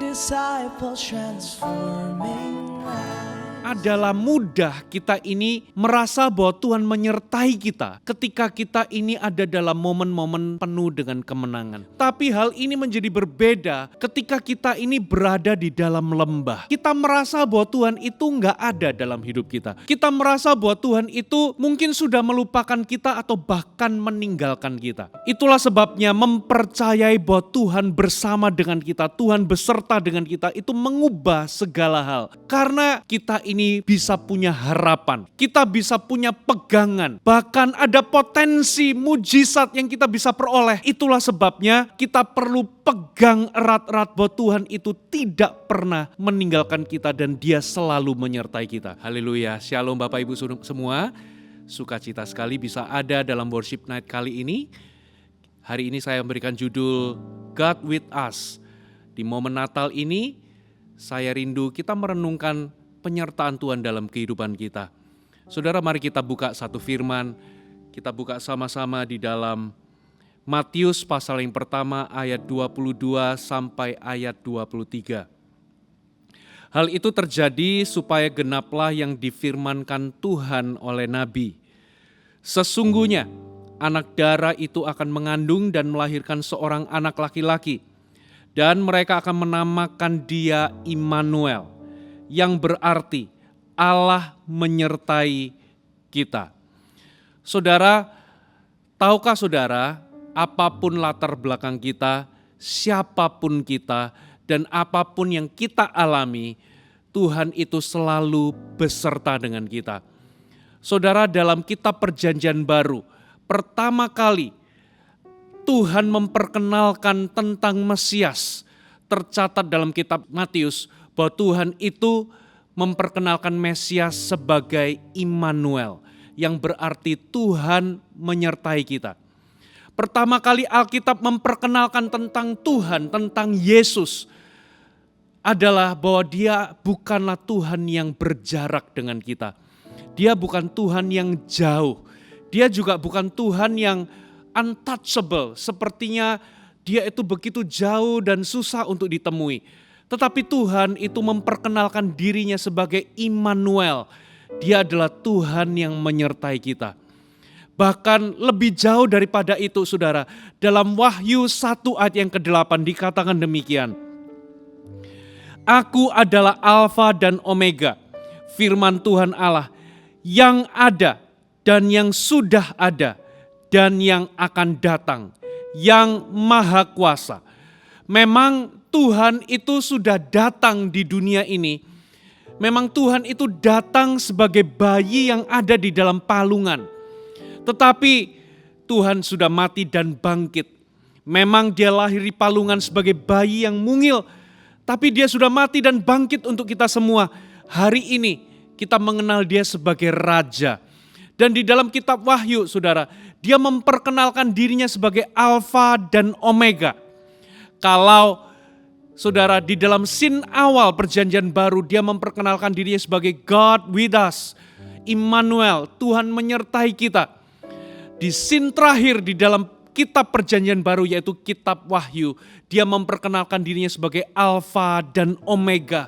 disciples transforming lives. Adalah mudah kita ini merasa bahwa Tuhan menyertai kita ketika kita ini ada dalam momen-momen penuh dengan kemenangan. Tapi hal ini menjadi berbeda ketika kita ini berada di dalam lembah. Kita merasa bahwa Tuhan itu nggak ada dalam hidup kita. Kita merasa bahwa Tuhan itu mungkin sudah melupakan kita atau bahkan meninggalkan kita. Itulah sebabnya mempercayai bahwa Tuhan bersama dengan kita, Tuhan beserta dengan kita itu mengubah segala hal. Karena kita ini bisa punya harapan, kita bisa punya pegangan, bahkan ada potensi mujizat yang kita bisa peroleh. Itulah sebabnya kita perlu pegang erat-erat bahwa Tuhan itu tidak pernah meninggalkan kita dan Dia selalu menyertai kita. Haleluya, shalom Bapak Ibu semua. Sukacita sekali bisa ada dalam worship night kali ini. Hari ini saya memberikan judul God with Us. Di momen Natal ini saya rindu kita merenungkan penyertaan Tuhan dalam kehidupan kita. Saudara, mari kita buka satu firman. Kita buka sama-sama di dalam Matius pasal yang pertama ayat 22 sampai ayat 23. Hal itu terjadi supaya genaplah yang difirmankan Tuhan oleh Nabi. Sesungguhnya anak dara itu akan mengandung dan melahirkan seorang anak laki-laki. Dan mereka akan menamakan dia Immanuel, yang berarti Allah menyertai kita. Saudara, tahukah saudara, apapun latar belakang kita, siapapun kita, dan apapun yang kita alami, Tuhan itu selalu beserta dengan kita. Saudara, dalam kitab Perjanjian Baru, pertama kali Tuhan memperkenalkan tentang Mesias. Tercatat dalam kitab Matius bahwa Tuhan itu memperkenalkan Mesias sebagai Immanuel, yang berarti Tuhan menyertai kita. Pertama kali Alkitab memperkenalkan tentang Tuhan, tentang Yesus, adalah bahwa Dia bukanlah Tuhan yang berjarak dengan kita. Dia bukan Tuhan yang jauh. Dia juga bukan Tuhan yang untouchable, sepertinya Dia itu begitu jauh dan susah untuk ditemui. Tetapi Tuhan itu memperkenalkan dirinya sebagai Immanuel. Dia adalah Tuhan yang menyertai kita. Bahkan lebih jauh daripada itu saudara, dalam Wahyu 1 ayat yang ke-8 dikatakan demikian. Aku adalah Alfa dan Omega, firman Tuhan Allah, yang ada dan yang sudah ada dan yang akan datang, yang maha kuasa. Memang Tuhan itu sudah datang di dunia ini. Memang Tuhan itu datang sebagai bayi yang ada di dalam palungan. Tetapi Tuhan sudah mati dan bangkit. Memang Dia lahir di palungan sebagai bayi yang mungil. Tapi Dia sudah mati dan bangkit untuk kita semua. Hari ini kita mengenal Dia sebagai Raja. Dan di dalam kitab Wahyu saudara, Dia memperkenalkan dirinya sebagai Alfa dan Omega. Kalau saudara di dalam scene awal Perjanjian Baru, Dia memperkenalkan dirinya sebagai God with us, Immanuel, Tuhan menyertai kita. Di scene terakhir di dalam kitab Perjanjian Baru yaitu kitab Wahyu, Dia memperkenalkan dirinya sebagai Alfa dan Omega.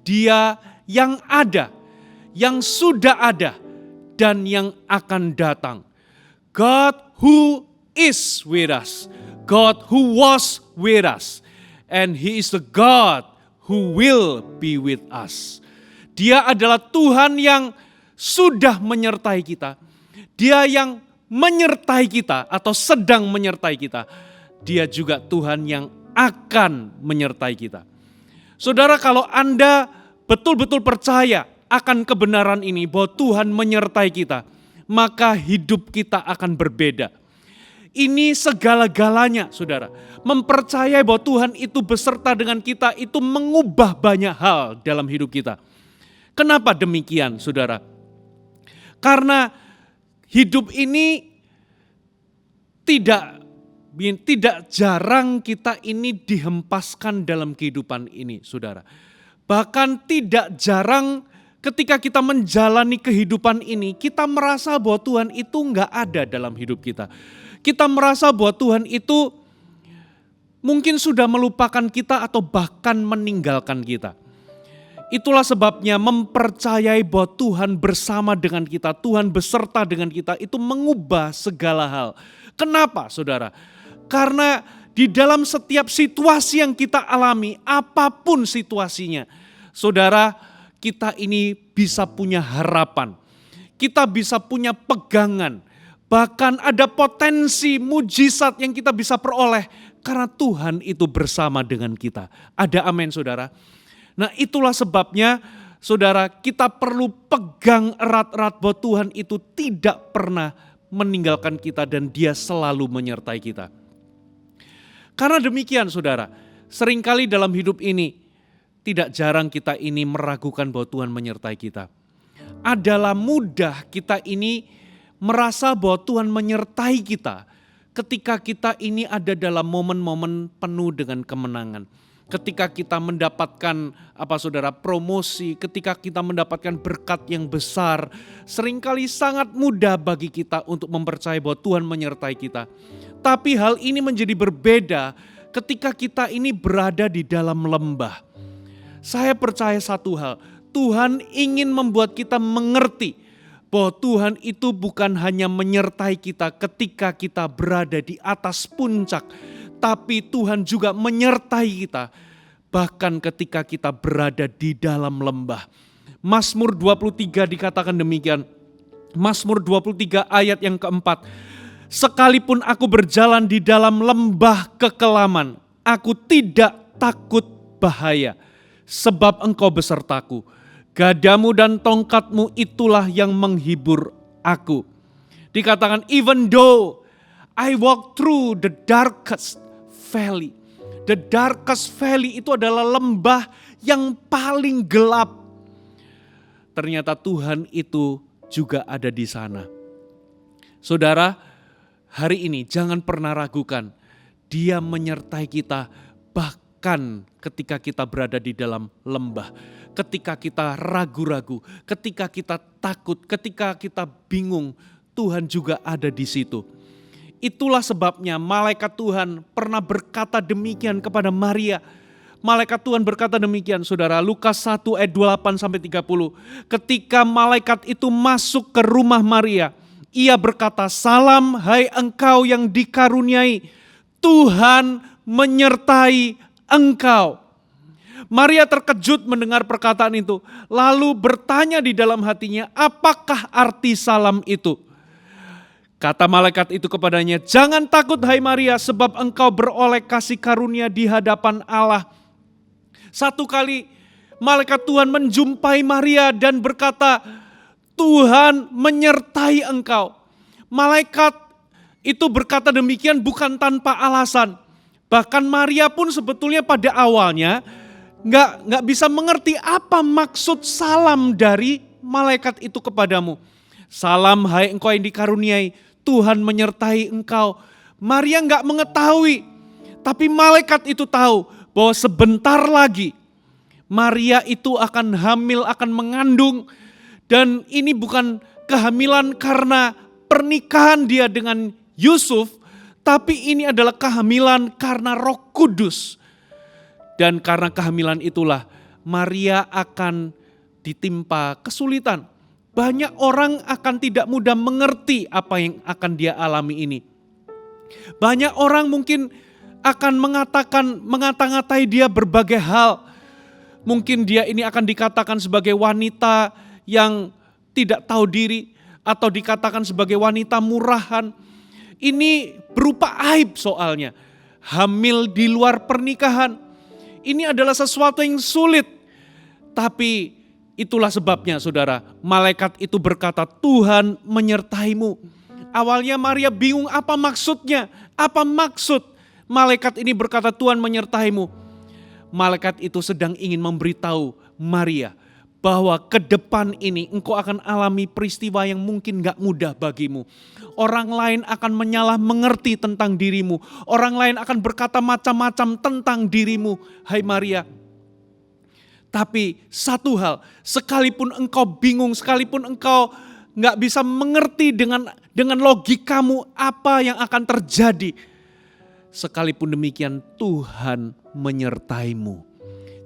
Dia yang ada, yang sudah ada, dan yang akan datang. God who is with us, God who was with us, and He is the God who will be with us. Dia adalah Tuhan yang sudah menyertai kita. Dia yang menyertai kita atau sedang menyertai kita. Dia juga Tuhan yang akan menyertai kita. Saudara, kalau Anda betul-betul percaya akan kebenaran ini bahwa Tuhan menyertai kita, maka hidup kita akan berbeda. Ini segala-galanya saudara. Mempercayai bahwa Tuhan itu beserta dengan kita itu mengubah banyak hal dalam hidup kita. Kenapa demikian saudara? Karena hidup ini tidak jarang kita ini dihempaskan dalam kehidupan ini saudara. Bahkan tidak jarang ketika kita menjalani kehidupan ini, kita merasa bahwa Tuhan itu enggak ada dalam hidup kita. Kita merasa bahwa Tuhan itu mungkin sudah melupakan kita atau bahkan meninggalkan kita. Itulah sebabnya mempercayai bahwa Tuhan bersama dengan kita, Tuhan beserta dengan kita itu mengubah segala hal. Kenapa saudara? Karena di dalam setiap situasi yang kita alami, apapun situasinya, saudara, kita ini bisa punya harapan. Kita bisa punya pegangan. Bahkan ada potensi mujizat yang kita bisa peroleh karena Tuhan itu bersama dengan kita. Ada amin saudara. Nah itulah sebabnya saudara, kita perlu pegang erat-erat bahwa Tuhan itu tidak pernah meninggalkan kita dan Dia selalu menyertai kita. Karena demikian saudara, seringkali dalam hidup ini tidak jarang kita ini meragukan bahwa Tuhan menyertai kita. Adalah mudah kita ini merasa bahwa Tuhan menyertai kita ketika kita ini ada dalam momen-momen penuh dengan kemenangan. Ketika kita mendapatkan promosi, ketika kita mendapatkan berkat yang besar, seringkali sangat mudah bagi kita untuk mempercayai bahwa Tuhan menyertai kita. Tapi hal ini menjadi berbeda ketika kita ini berada di dalam lembah. Saya percaya satu hal, Tuhan ingin membuat kita mengerti bahwa Tuhan itu bukan hanya menyertai kita ketika kita berada di atas puncak, tapi Tuhan juga menyertai kita bahkan ketika kita berada di dalam lembah. Mazmur 23 dikatakan demikian. Mazmur 23 ayat yang keempat. Sekalipun aku berjalan di dalam lembah kekelaman, aku tidak takut bahaya, sebab Engkau besertaku. Gadamu dan tongkatmu itulah yang menghibur aku. Dikatakan even though I walk through the darkest valley. The darkest valley itu adalah lembah yang paling gelap. Ternyata Tuhan itu juga ada di sana. Saudara, hari ini jangan pernah ragukan. Dia menyertai kita bahkan ketika kita berada di dalam lembah. Ketika kita ragu-ragu, ketika kita takut, ketika kita bingung, Tuhan juga ada di situ. Itulah sebabnya malaikat Tuhan pernah berkata demikian kepada Maria. Malaikat Tuhan berkata demikian saudara, Lukas 1 ayat 28-30. Ketika malaikat itu masuk ke rumah Maria, ia berkata, "Salam hai engkau yang dikaruniai, Tuhan menyertai engkau." Maria terkejut mendengar perkataan itu, lalu bertanya di dalam hatinya, apakah arti salam itu? Kata malaikat itu kepadanya, "Jangan takut hai Maria, sebab engkau beroleh kasih karunia di hadapan Allah." Satu kali malaikat Tuhan menjumpai Maria dan berkata, "Tuhan menyertai engkau." Malaikat itu berkata demikian bukan tanpa alasan. Bahkan Maria pun sebetulnya pada awalnya nggak bisa mengerti apa maksud salam dari malaikat itu kepadamu. Salam hai engkau yang dikaruniai, Tuhan menyertai engkau. Maria nggak mengetahui, tapi malaikat itu tahu bahwa sebentar lagi Maria itu akan hamil, akan mengandung. Dan ini bukan kehamilan karena pernikahan dia dengan Yusuf, tapi ini adalah kehamilan karena Roh Kudus. Dan karena kehamilan itulah Maria akan ditimpa kesulitan. Banyak orang akan tidak mudah mengerti apa yang akan dia alami ini. Banyak orang mungkin akan mengata-ngatai dia berbagai hal. Mungkin dia ini akan dikatakan sebagai wanita yang tidak tahu diri atau dikatakan sebagai wanita murahan. Ini berupa aib soalnya. Hamil di luar pernikahan. Ini adalah sesuatu yang sulit. Tapi itulah sebabnya saudara, malaikat itu berkata, "Tuhan menyertaimu." Awalnya Maria bingung apa maksudnya. Apa maksud malaikat ini berkata Tuhan menyertaimu? Malaikat itu sedang ingin memberitahu Maria bahwa ke depan ini engkau akan alami peristiwa yang mungkin gak mudah bagimu. Orang lain akan menyalah mengerti tentang dirimu. Orang lain akan berkata macam-macam tentang dirimu, hai Maria. Tapi satu hal, sekalipun engkau bingung, sekalipun engkau gak bisa mengerti dengan logikamu apa yang akan terjadi. sekalipun demikian Tuhan menyertaimu.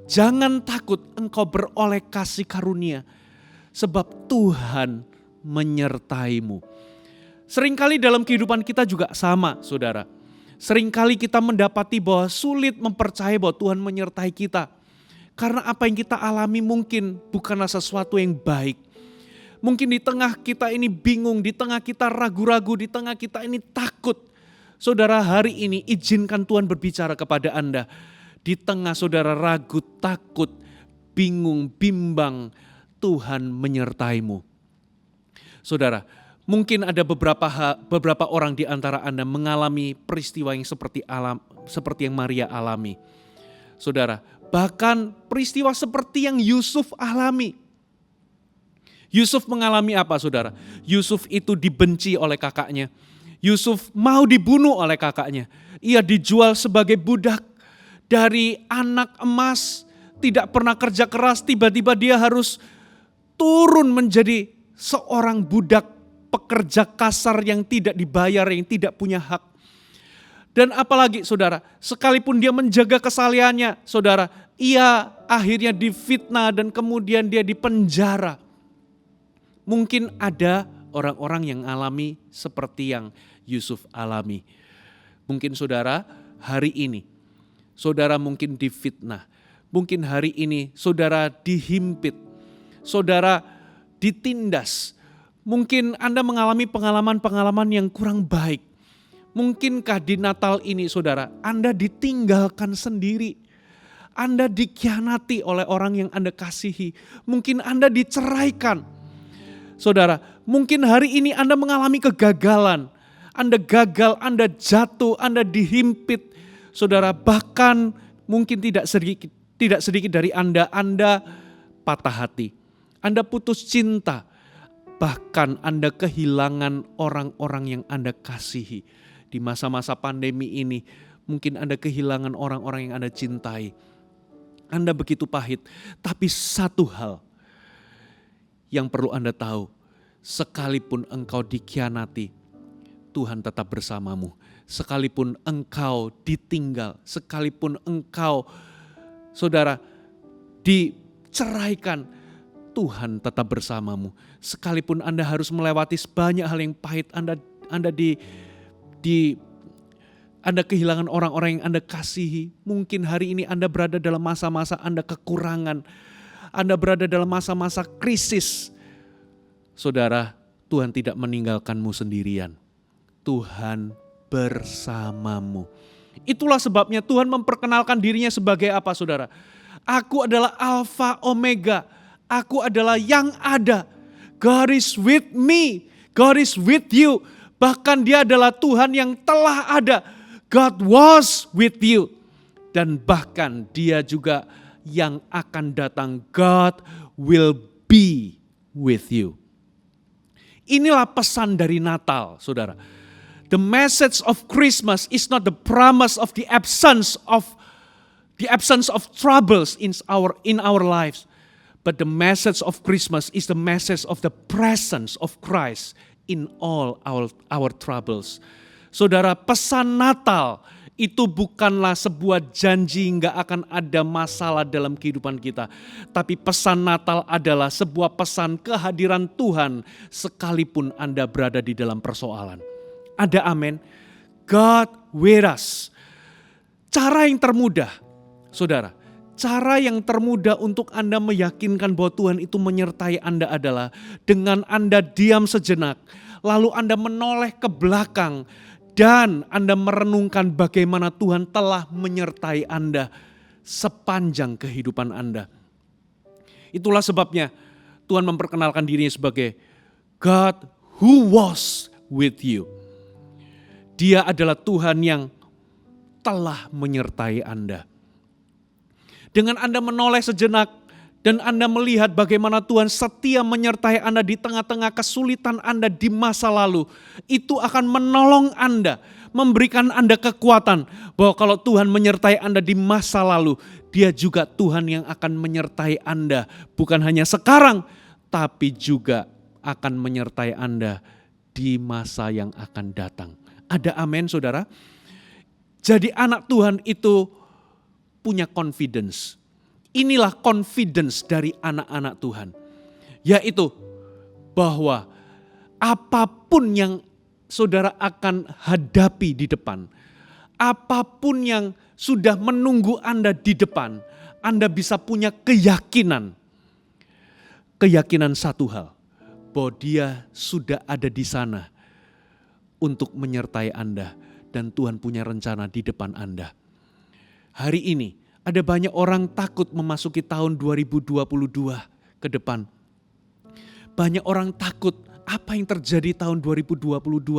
Jangan takut, engkau beroleh kasih karunia, sebab Tuhan menyertaimu. Seringkali dalam kehidupan kita juga sama, saudara. Seringkali kita mendapati bahwa sulit mempercayai bahwa Tuhan menyertai kita. Karena apa yang kita alami mungkin bukanlah sesuatu yang baik. Mungkin di tengah kita ini bingung, di tengah kita ragu-ragu, di tengah kita ini takut. Saudara, hari ini izinkan Tuhan berbicara kepada Anda. Di tengah saudara ragu, takut, bingung, bimbang, Tuhan menyertaimu. Saudara, mungkin ada beberapa orang di antara Anda mengalami peristiwa yang seperti yang Maria alami. Saudara, bahkan peristiwa seperti yang Yusuf alami. Yusuf mengalami apa, saudara? Yusuf itu dibenci oleh kakaknya. Yusuf mau dibunuh oleh kakaknya. Ia dijual sebagai budak. Dari anak emas, tidak pernah kerja keras, tiba-tiba dia harus turun menjadi seorang budak pekerja kasar yang tidak dibayar, yang tidak punya hak. Dan apalagi saudara, sekalipun dia menjaga kesalehannya, saudara, ia akhirnya difitnah dan kemudian dia dipenjara. Mungkin ada orang-orang yang alami seperti yang Yusuf alami. Mungkin saudara hari ini, saudara mungkin difitnah. Mungkin hari ini saudara dihimpit, saudara ditindas. Mungkin Anda mengalami pengalaman-pengalaman yang kurang baik. Mungkinkah di Natal ini saudara, Anda ditinggalkan sendiri. Anda dikhianati oleh orang yang Anda kasihi. Mungkin Anda diceraikan. Saudara, mungkin hari ini Anda mengalami kegagalan. Anda gagal, Anda jatuh, Anda dihimpit. Saudara, bahkan mungkin tidak sedikit dari Anda patah hati. Anda putus cinta. Bahkan Anda kehilangan orang-orang yang Anda kasihi. Di masa-masa pandemi ini, mungkin Anda kehilangan orang-orang yang Anda cintai. Anda begitu pahit. Tapi satu hal yang perlu Anda tahu, sekalipun engkau dikhianati, Tuhan tetap bersamamu. Sekalipun engkau ditinggal, sekalipun engkau, saudara, diceraikan, Tuhan tetap bersamamu. Sekalipun Anda harus melewati banyak hal yang pahit, Anda kehilangan orang-orang yang Anda kasihi. Mungkin hari ini Anda berada dalam masa-masa Anda kekurangan. Anda berada dalam masa-masa krisis. Saudara, Tuhan tidak meninggalkanmu sendirian. Tuhan bersamamu. Itulah sebabnya Tuhan memperkenalkan dirinya sebagai apa, saudara? Aku adalah Alfa Omega. Aku adalah yang ada. God is with me. God is with you. Bahkan dia adalah Tuhan yang telah ada. God was with you. Dan bahkan dia juga yang akan datang. God will be with you. Inilah pesan dari Natal, saudara. The message of Christmas is not the promise of the absence of troubles in our lives. But the message of Christmas is the message of the presence of Christ in all our troubles. Saudara, pesan Natal itu bukanlah sebuah janji nggak akan ada masalah dalam kehidupan kita. Tapi pesan Natal adalah sebuah pesan kehadiran Tuhan sekalipun Anda berada di dalam persoalan. Ada amin. God with us. Cara yang termudah, saudara, cara yang termudah untuk Anda meyakinkan bahwa Tuhan itu menyertai Anda adalah dengan Anda diam sejenak, lalu Anda menoleh ke belakang dan Anda merenungkan bagaimana Tuhan telah menyertai Anda sepanjang kehidupan Anda. Itulah sebabnya Tuhan memperkenalkan dirinya sebagai God who was with you. Dia adalah Tuhan yang telah menyertai Anda. Dengan Anda menoleh sejenak dan Anda melihat bagaimana Tuhan setia menyertai Anda di tengah-tengah kesulitan Anda di masa lalu, itu akan menolong Anda, memberikan Anda kekuatan bahwa kalau Tuhan menyertai Anda di masa lalu, Dia juga Tuhan yang akan menyertai Anda bukan hanya sekarang, tapi juga akan menyertai Anda di masa yang akan datang. Ada amin, saudara? Jadi anak Tuhan itu punya confidence. Inilah confidence dari anak-anak Tuhan. Yaitu bahwa apapun yang saudara akan hadapi di depan, apapun yang sudah menunggu Anda di depan, Anda bisa punya keyakinan. Keyakinan satu hal, bahwa Dia sudah ada di sana untuk menyertai Anda dan Tuhan punya rencana di depan Anda. Hari ini ada banyak orang takut memasuki tahun 2022 ke depan. Banyak orang takut apa yang terjadi tahun 2022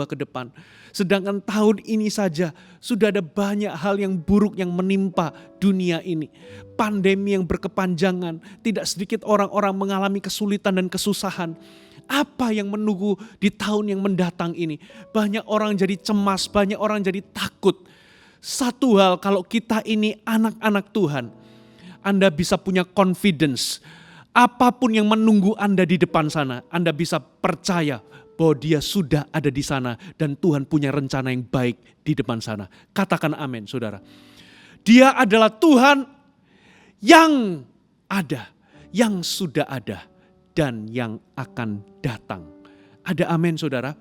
ke depan. Sedangkan tahun ini saja sudah ada banyak hal yang buruk yang menimpa dunia ini. Pandemi yang berkepanjangan, tidak sedikit orang-orang mengalami kesulitan dan kesusahan. Apa yang menunggu di tahun yang mendatang ini? Banyak orang jadi cemas, banyak orang jadi takut. Satu hal, kalau kita ini anak-anak Tuhan, Anda bisa punya confidence. Apapun yang menunggu Anda di depan sana, Anda bisa percaya bahwa Dia sudah ada di sana dan Tuhan punya rencana yang baik di depan sana. Katakan amin, saudara. Dia adalah Tuhan yang ada, yang sudah ada, dan yang akan datang. Ada amin, saudara.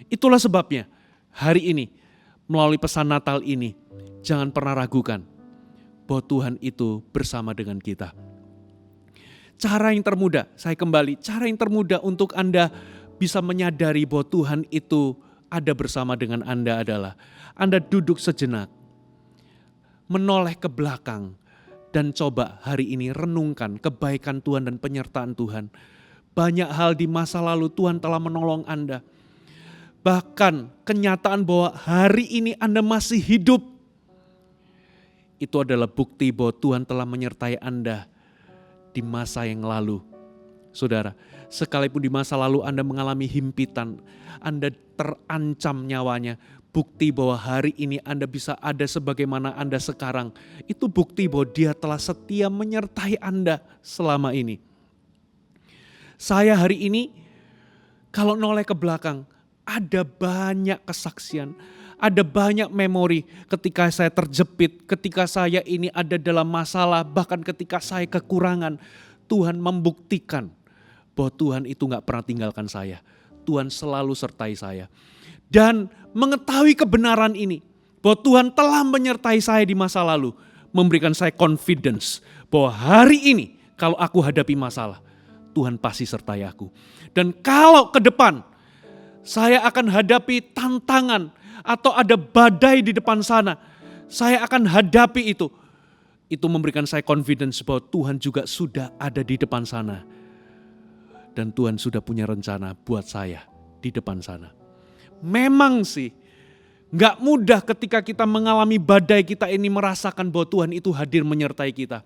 Itulah sebabnya hari ini melalui pesan Natal ini, jangan pernah ragukan bahwa Tuhan itu bersama dengan kita. Cara yang termudah, saya kembali, cara yang termudah untuk Anda bisa menyadari bahwa Tuhan itu ada bersama dengan Anda adalah Anda duduk sejenak, menoleh ke belakang, dan coba hari ini renungkan kebaikan Tuhan dan penyertaan Tuhan. Banyak hal di masa lalu Tuhan telah menolong Anda. Bahkan kenyataan bahwa hari ini Anda masih hidup, itu adalah bukti bahwa Tuhan telah menyertai Anda di masa yang lalu. Saudara, sekalipun di masa lalu Anda mengalami himpitan, Anda terancam nyawanya, bukti bahwa hari ini Anda bisa ada sebagaimana Anda sekarang. Itu bukti bahwa Dia telah setia menyertai Anda selama ini. Saya hari ini, kalau noleh ke belakang, ada banyak kesaksian, ada banyak memori ketika saya terjepit, ketika saya ini ada dalam masalah, bahkan ketika saya kekurangan. Tuhan membuktikan bahwa Tuhan itu gak pernah tinggalkan saya. Tuhan selalu sertai saya. Dan mengetahui kebenaran ini, bahwa Tuhan telah menyertai saya di masa lalu, memberikan saya confidence bahwa hari ini kalau aku hadapi masalah, Tuhan pasti sertai aku. Dan kalau ke depan, saya akan hadapi tantangan atau ada badai di depan sana, saya akan hadapi itu. Itu memberikan saya confidence bahwa Tuhan juga sudah ada di depan sana. Dan Tuhan sudah punya rencana buat saya di depan sana. Memang sih, gak mudah ketika kita mengalami badai, kita ini merasakan bahwa Tuhan itu hadir menyertai kita.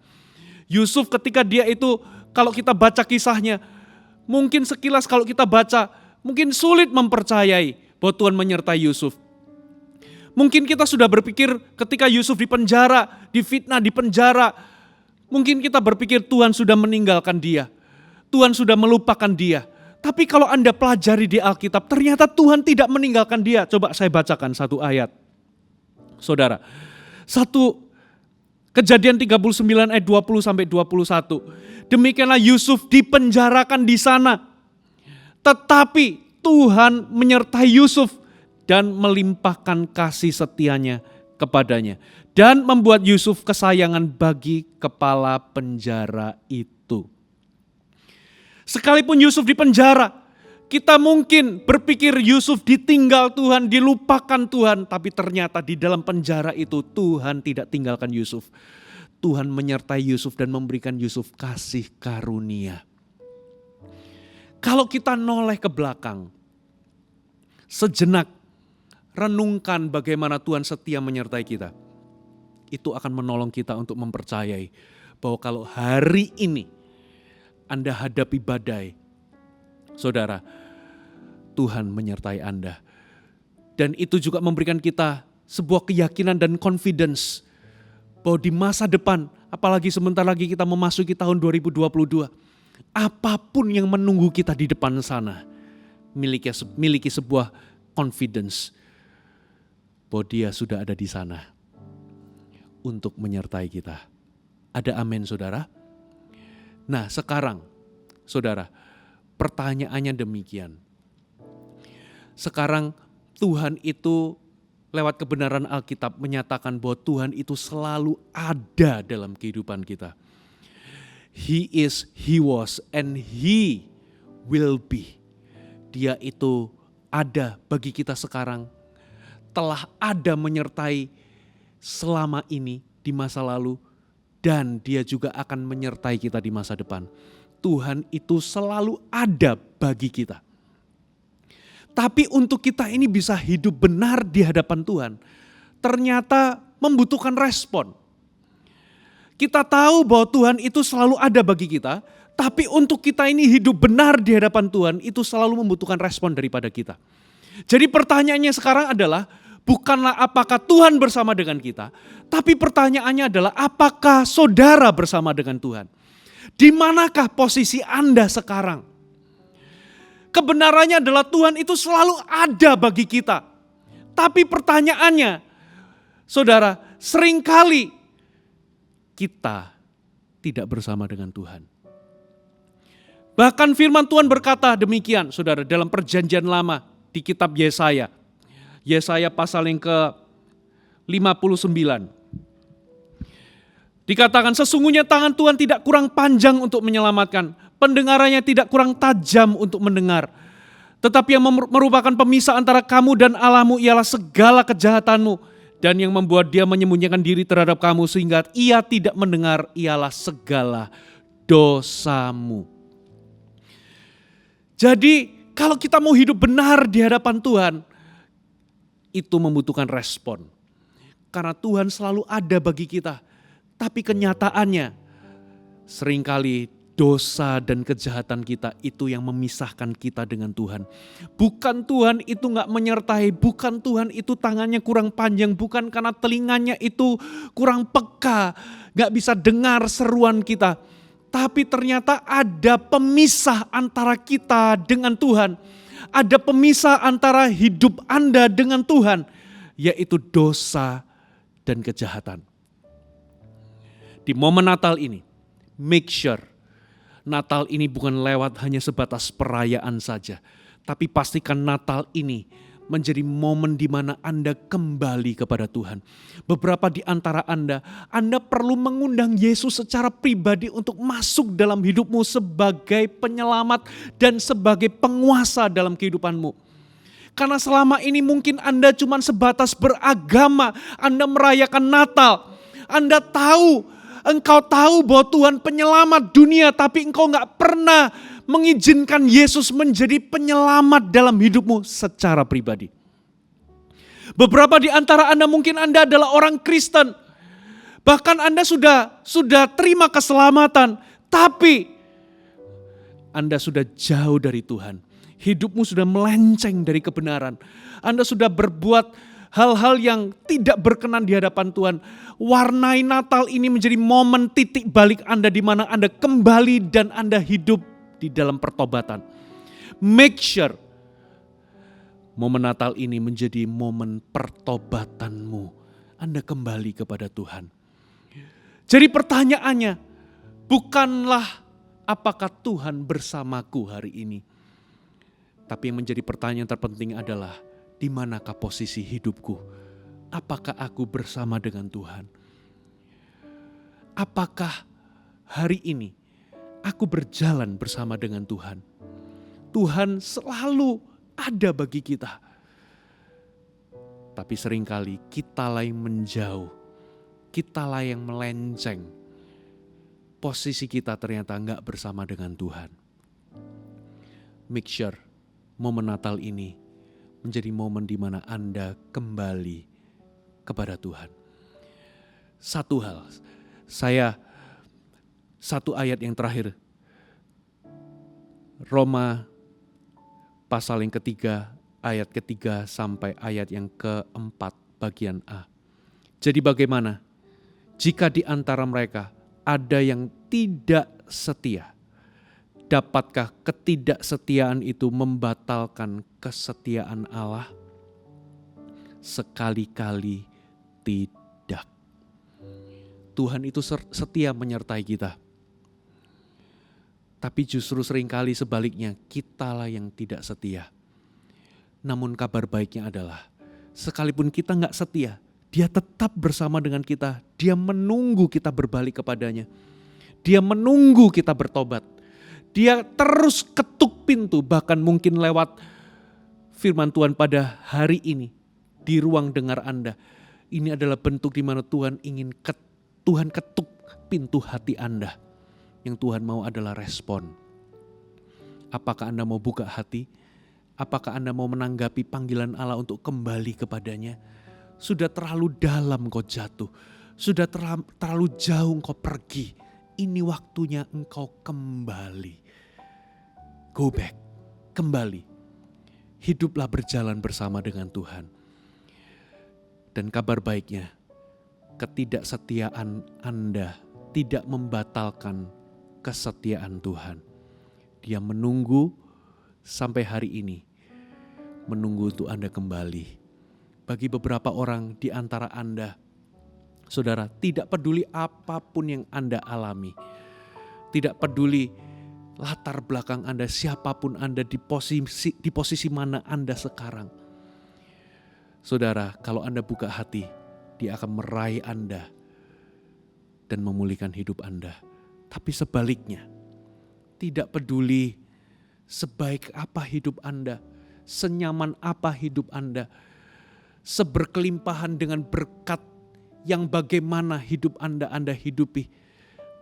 Yusuf ketika dia itu, kalau kita baca kisahnya, mungkin sekilas kalau kita baca, mungkin sulit mempercayai bahwa Tuhan menyertai Yusuf. Mungkin kita sudah berpikir ketika Yusuf di penjara, difitnah di penjara, mungkin kita berpikir Tuhan sudah meninggalkan dia. Tuhan sudah melupakan dia. Tapi kalau Anda pelajari di Alkitab, ternyata Tuhan tidak meninggalkan dia. Coba saya bacakan satu ayat. Saudara, Kejadian 39 ayat 20 sampai 21. Demikianlah Yusuf dipenjarakan di sana. Tetapi Tuhan menyertai Yusuf dan melimpahkan kasih setianya kepadanya. Dan membuat Yusuf kesayangan bagi kepala penjara itu. Sekalipun Yusuf di penjara, kita mungkin berpikir Yusuf ditinggal Tuhan, dilupakan Tuhan. Tapi ternyata di dalam penjara itu Tuhan tidak tinggalkan Yusuf. Tuhan menyertai Yusuf dan memberikan Yusuf kasih karunia. Kalau kita noleh ke belakang, sejenak renungkan bagaimana Tuhan setia menyertai kita. Itu akan menolong kita untuk mempercayai bahwa kalau hari ini Anda hadapi badai, saudara, Tuhan menyertai Anda. Dan itu juga memberikan kita sebuah keyakinan dan confidence bahwa di masa depan, apalagi sebentar lagi kita memasuki tahun 2022, apapun yang menunggu kita di depan sana, miliki sebuah confidence bahwa Dia sudah ada di sana untuk menyertai kita. Ada amin saudara? Nah sekarang saudara, pertanyaannya demikian. Sekarang Tuhan itu lewat kebenaran Alkitab menyatakan bahwa Tuhan itu selalu ada dalam kehidupan kita. He is, He was, and He will be. Dia itu ada bagi kita sekarang, telah ada menyertai selama ini di masa lalu, dan Dia juga akan menyertai kita di masa depan. Tuhan itu selalu ada bagi kita. Tapi untuk kita ini bisa hidup benar di hadapan Tuhan, ternyata membutuhkan respon. Kita tahu bahwa Tuhan itu selalu ada bagi kita, tapi untuk kita ini hidup benar di hadapan Tuhan itu selalu membutuhkan respon daripada kita. Jadi pertanyaannya sekarang adalah bukanlah apakah Tuhan bersama dengan kita, tapi pertanyaannya adalah apakah saudara bersama dengan Tuhan? Di manakah posisi Anda sekarang? Kebenarannya adalah Tuhan itu selalu ada bagi kita. Tapi pertanyaannya, saudara, seringkali kita tidak bersama dengan Tuhan. Bahkan firman Tuhan berkata demikian, saudara, dalam perjanjian lama di kitab Yesaya. Yesaya pasal yang ke-59. Dikatakan sesungguhnya tangan Tuhan tidak kurang panjang untuk menyelamatkan. Pendengarannya tidak kurang tajam untuk mendengar. Tetapi yang merupakan pemisah antara kamu dan Allahmu ialah segala kejahatanmu. Dan yang membuat dia menyembunyikan diri terhadap kamu sehingga ia tidak mendengar ialah segala dosamu. Jadi kalau kita mau hidup benar di hadapan Tuhan, itu membutuhkan respon. Karena Tuhan selalu ada bagi kita. Tapi kenyataannya seringkali dosa dan kejahatan kita itu yang memisahkan kita dengan Tuhan. Bukan Tuhan itu gak menyertai, bukan Tuhan itu tangannya kurang panjang, bukan karena telinganya itu kurang peka, gak bisa dengar seruan kita. Tapi ternyata ada pemisah antara kita dengan Tuhan. Ada pemisah antara hidup Anda dengan Tuhan, yaitu dosa dan kejahatan. Di momen Natal ini, make sure Natal ini bukan lewat hanya sebatas perayaan saja. Tapi pastikan Natal ini menjadi momen di mana Anda kembali kepada Tuhan. Beberapa di antara Anda perlu mengundang Yesus secara pribadi untuk masuk dalam hidupmu sebagai penyelamat dan sebagai penguasa dalam kehidupanmu. Karena selama ini mungkin Anda cuma sebatas beragama, Anda merayakan Natal. Engkau tahu bahwa Tuhan penyelamat dunia, tapi engkau gak pernah mengizinkan Yesus menjadi penyelamat dalam hidupmu secara pribadi. Beberapa di antara Anda mungkin Anda adalah orang Kristen. Bahkan Anda sudah terima keselamatan, tapi Anda sudah jauh dari Tuhan. Hidupmu sudah melenceng dari kebenaran. Anda sudah berbuat hal-hal yang tidak berkenan di hadapan Tuhan. Warnai Natal ini menjadi momen titik balik Anda di mana Anda kembali dan Anda hidup di dalam pertobatan. Make sure momen Natal ini menjadi momen pertobatanmu. Anda kembali kepada Tuhan. Jadi pertanyaannya, bukanlah apakah Tuhan bersamaku hari ini. Tapi yang menjadi pertanyaan terpenting adalah, di manakah posisi hidupku? Apakah aku bersama dengan Tuhan? Apakah hari ini aku berjalan bersama dengan Tuhan? Tuhan selalu ada bagi kita. Tapi seringkali kitalah yang menjauh. Kitalah yang melenceng. Posisi kita ternyata enggak bersama dengan Tuhan. Make sure momen Natal ini menjadi momen di mana Anda kembali kepada Tuhan. Satu hal, satu ayat yang terakhir. Roma pasal yang ketiga, ayat ketiga sampai ayat yang keempat bagian A. Jadi bagaimana jika di antara mereka ada yang tidak setia? Dapatkah ketidaksetiaan itu membatalkan kesetiaan Allah? Sekali-kali tidak. Tuhan itu setia menyertai kita. Tapi justru seringkali sebaliknya, kitalah yang tidak setia. Namun kabar baiknya adalah, sekalipun kita gak setia, Dia tetap bersama dengan kita. Dia menunggu kita berbalik kepadanya. Dia menunggu kita bertobat. Dia terus ketuk pintu, bahkan mungkin lewat firman Tuhan pada hari ini di ruang dengar Anda. Ini adalah bentuk di mana Tuhan Tuhan ketuk pintu hati Anda. Yang Tuhan mau adalah respon. Apakah Anda mau buka hati? Apakah Anda mau menanggapi panggilan Allah untuk kembali kepadanya? Sudah terlalu dalam kau jatuh. Sudah terlalu jauh engkau pergi. Ini waktunya engkau kembali. Go back, kembali. Hiduplah berjalan bersama dengan Tuhan. Dan kabar baiknya, ketidaksetiaan Anda tidak membatalkan kesetiaan Tuhan. Dia menunggu sampai hari ini, menunggu untuk Anda kembali. Bagi beberapa orang di antara Anda, saudara, tidak peduli apapun yang Anda alami, tidak peduli latar belakang Anda, siapapun Anda, di posisi mana Anda sekarang. Saudara, kalau Anda buka hati, Dia akan meraih Anda dan memulihkan hidup Anda. Tapi sebaliknya, tidak peduli sebaik apa hidup Anda, senyaman apa hidup Anda, seberkelimpahan dengan berkat yang bagaimana hidup Anda hidupi.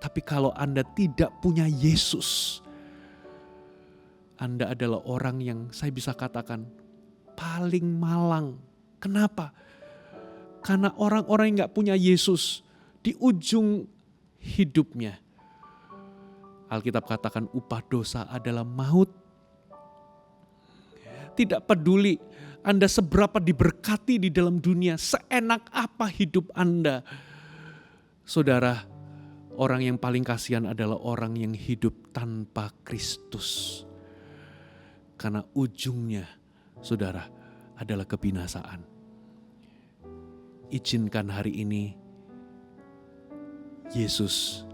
Tapi kalau Anda tidak punya Yesus, Anda adalah orang yang saya bisa katakan paling malang. Kenapa? Karena orang-orang yang gak punya Yesus di ujung hidupnya, Alkitab katakan upah dosa adalah maut. Tidak peduli Anda seberapa diberkati di dalam dunia, seenak apa hidup Anda. Saudara, orang yang paling kasihan adalah orang yang hidup tanpa Kristus. Karena ujungnya, saudara, adalah kebinasaan. Izinkan hari ini Yesus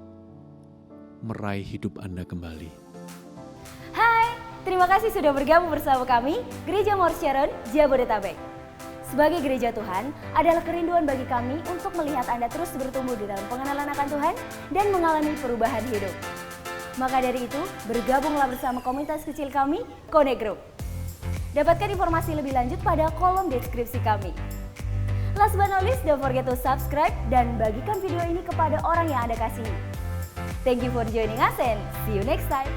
meraih hidup Anda kembali. Hai, terima kasih sudah bergabung bersama kami, Gereja Mount Sharon, Jabodetabek. Sebagai gereja Tuhan, adalah kerinduan bagi kami untuk melihat Anda terus bertumbuh di dalam pengenalan akan Tuhan dan mengalami perubahan hidup. Maka dari itu, bergabunglah bersama komunitas kecil kami, Connect Group. Dapatkan informasi lebih lanjut pada kolom deskripsi kami. Last but not least, don't forget to subscribe dan bagikan video ini kepada orang yang Anda kasihi. Thank you for joining us and see you next time.